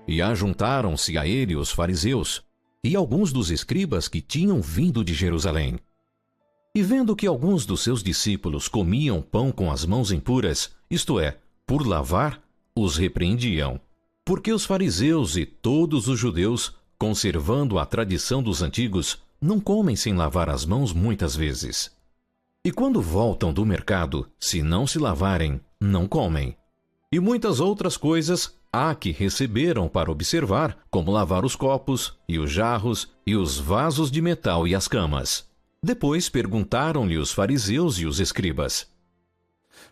E ajuntaram-se a ele os fariseus e alguns dos escribas que tinham vindo de Jerusalém. E vendo que alguns dos seus discípulos comiam pão com as mãos impuras, isto é, por lavar, os repreendiam. Porque os fariseus e todos os judeus, conservando a tradição dos antigos, não comem sem lavar as mãos muitas vezes. E quando voltam do mercado, se não se lavarem, não comem. E muitas outras coisas há que receberam para observar, como lavar os copos, e os jarros, e os vasos de metal e as camas. Depois perguntaram-lhe os fariseus e os escribas: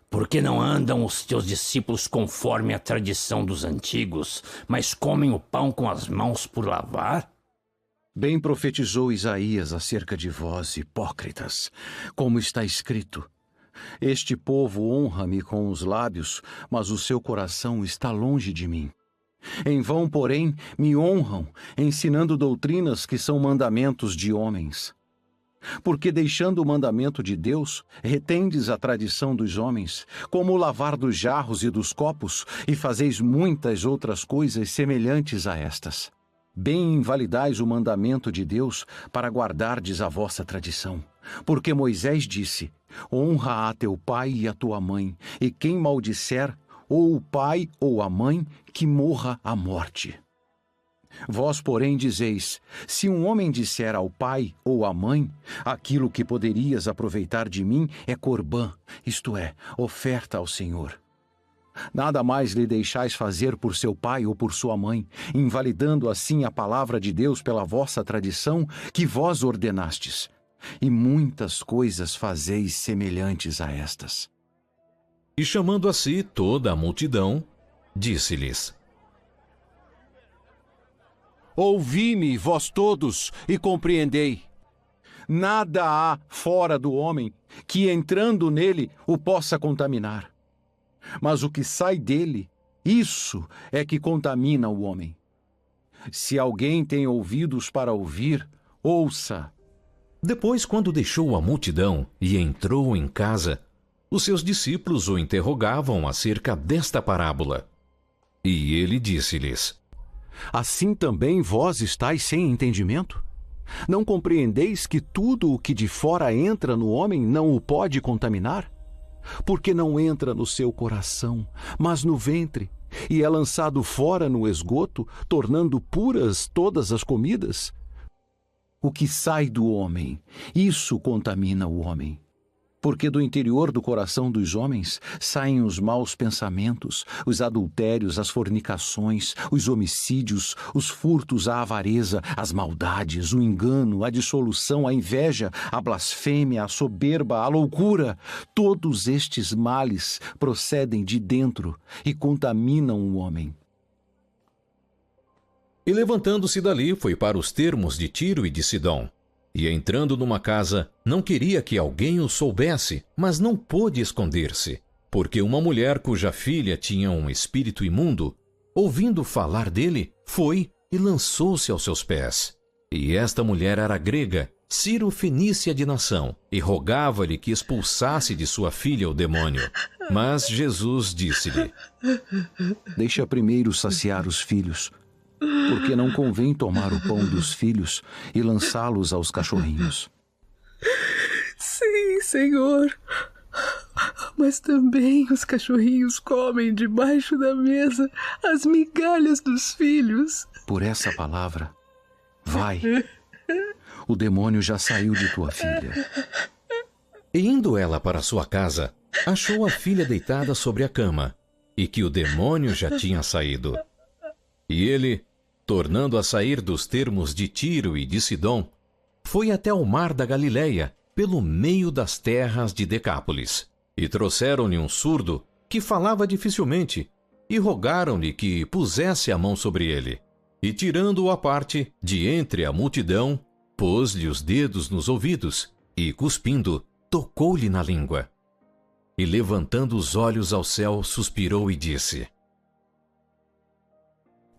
Por que não andam os teus discípulos conforme a tradição dos antigos, mas comem o pão com as mãos por lavar? Bem profetizou Isaías acerca de vós, hipócritas, como está escrito: Este povo honra-me com os lábios, mas o seu coração está longe de mim. Em vão, porém, me honram, ensinando doutrinas que são mandamentos de homens. Porque deixando o mandamento de Deus, retendes a tradição dos homens, como o lavar dos jarros e dos copos, e fazeis muitas outras coisas semelhantes a estas. Bem invalidais o mandamento de Deus para guardardes a vossa tradição. Porque Moisés disse: Honra a teu pai e a tua mãe, e quem maldisser, ou o pai ou a mãe, que morra a morte. Vós, porém, dizeis: se um homem disser ao pai ou à mãe, aquilo que poderias aproveitar de mim é corbã, isto é, oferta ao Senhor. Nada mais lhe deixais fazer por seu pai ou por sua mãe, invalidando assim a palavra de Deus pela vossa tradição que vós ordenastes. E muitas coisas fazeis semelhantes a estas. E chamando a si toda a multidão, disse-lhes: Ouvi-me, vós todos, e compreendei. Nada há fora do homem que, entrando nele, o possa contaminar. Mas o que sai dele, isso é que contamina o homem. Se alguém tem ouvidos para ouvir, ouça. Depois, quando deixou a multidão e entrou em casa, os seus discípulos o interrogavam acerca desta parábola. E ele disse-lhes: Assim também vós estáis sem entendimento? Não compreendeis que tudo o que de fora entra no homem não o pode contaminar? Porque não entra no seu coração, mas no ventre, e é lançado fora no esgoto, tornando puras todas as comidas? O que sai do homem, isso contamina o homem. Porque do interior do coração dos homens saem os maus pensamentos, os adultérios, as fornicações, os homicídios, os furtos, a avareza, as maldades, o engano, a dissolução, a inveja, a blasfêmia, a soberba, a loucura. Todos estes males procedem de dentro e contaminam o homem. E levantando-se dali, foi para os termos de Tiro e de Sidom. E entrando numa casa, não queria que alguém o soubesse, mas não pôde esconder-se, porque uma mulher cuja filha tinha um espírito imundo, ouvindo falar dele, foi e lançou-se aos seus pés. E esta mulher era grega, Ciro-fenícia de nação, e rogava-lhe que expulsasse de sua filha o demônio. Mas Jesus disse-lhe: Deixa primeiro saciar os filhos, porque não convém tomar o pão dos filhos e lançá-los aos cachorrinhos. Sim, Senhor. Mas também os cachorrinhos comem debaixo da mesa as migalhas dos filhos. Por essa palavra, vai. O demônio já saiu de tua filha. E indo ela para sua casa, achou a filha deitada sobre a cama, e que o demônio já tinha saído. E ele, tornando a sair dos termos de Tiro e de Sidom, foi até o mar da Galileia, pelo meio das terras de Decápolis. E trouxeram-lhe um surdo, que falava dificilmente, e rogaram-lhe que pusesse a mão sobre ele. E tirando-o à parte, de entre a multidão, pôs-lhe os dedos nos ouvidos, e, cuspindo, tocou-lhe na língua. E levantando os olhos ao céu, suspirou e disse: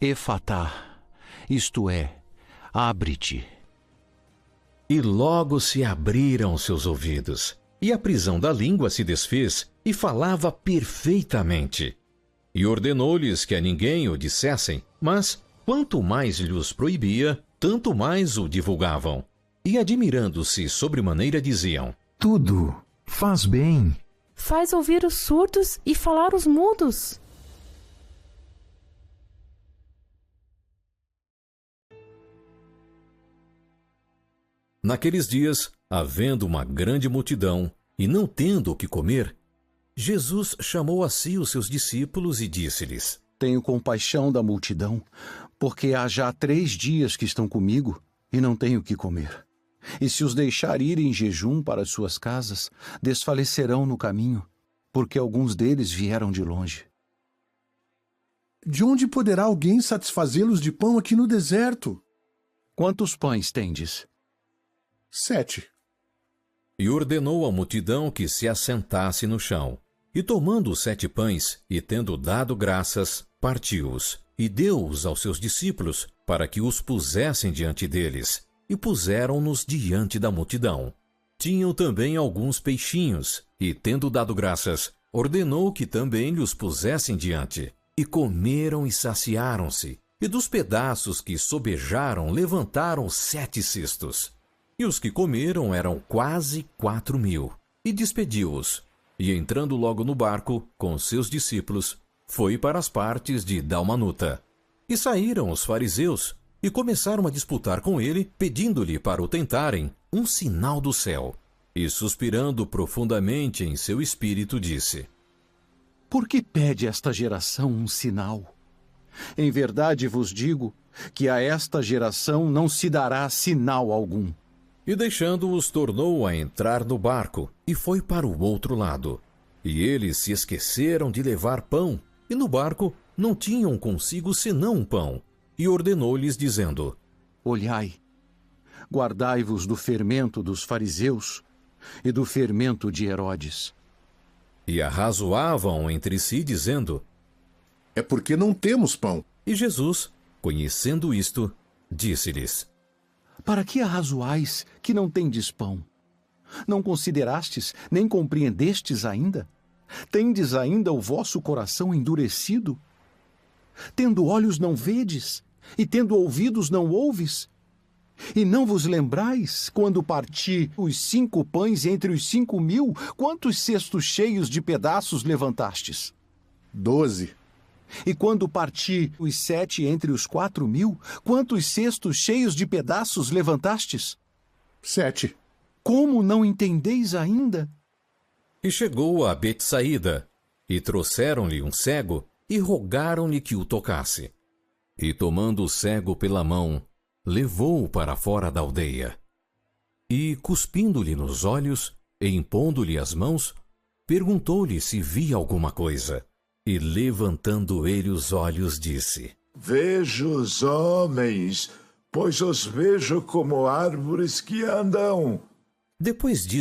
Efatá, isto é, abre-te. E logo se abriram seus ouvidos, e a prisão da língua se desfez, e falava perfeitamente. E ordenou-lhes que a ninguém o dissessem, mas, quanto mais lhes proibia, tanto mais o divulgavam. E admirando-se sobremaneira diziam: Tudo faz bem. Faz ouvir os surdos e falar os mudos. Naqueles dias, havendo uma grande multidão, e não tendo o que comer, Jesus chamou a si os seus discípulos e disse-lhes: Tenho compaixão da multidão, porque há já 3 dias que estão comigo e não tenho o que comer. E se os deixar ir em jejum para as suas casas, desfalecerão no caminho, porque alguns deles vieram de longe. De onde poderá alguém satisfazê-los de pão aqui no deserto? Quantos pães tendes? 7. E ordenou à multidão que se assentasse no chão. E tomando os 7 pães, e tendo dado graças, partiu-os, e deu-os aos seus discípulos, para que os pusessem diante deles, e puseram-nos diante da multidão. Tinham também alguns peixinhos, e tendo dado graças, ordenou que também lhes pusessem diante. E comeram e saciaram-se, e dos pedaços que sobejaram levantaram 7 cestos. E os que comeram eram quase 4.000. E despediu-os. E entrando logo no barco, com seus discípulos, foi para as partes de Dalmanuta. E saíram os fariseus, e começaram a disputar com ele, pedindo-lhe para o tentarem um sinal do céu. E suspirando profundamente em seu espírito, disse: Por que pede esta geração um sinal? Em verdade vos digo que a esta geração não se dará sinal algum. E deixando-os, tornou a entrar no barco, e foi para o outro lado. E eles se esqueceram de levar pão, e no barco não tinham consigo senão um pão. E ordenou-lhes, dizendo: Olhai, guardai-vos do fermento dos fariseus e do fermento de Herodes. E arrazoavam entre si, dizendo: É porque não temos pão. E Jesus, conhecendo isto, disse-lhes: Para que arrazoais que não tendes pão? Não considerastes, nem compreendestes ainda? Tendes ainda o vosso coração endurecido? Tendo olhos não vedes, e tendo ouvidos não ouves? E não vos lembrais, quando parti os 5 pães entre os 5.000, quantos cestos cheios de pedaços levantastes? 12. E quando parti os 7 entre os 4.000, quantos cestos cheios de pedaços levantastes? 7. Como não entendeis ainda? E chegou a Betsaída, e trouxeram-lhe um cego, e rogaram-lhe que o tocasse. E tomando o cego pela mão, levou-o para fora da aldeia. E, cuspindo-lhe nos olhos, e impondo-lhe as mãos, perguntou-lhe se via alguma coisa. E, levantando ele os olhos, disse: Vejo os homens, pois os vejo como árvores que andam. Depois disso,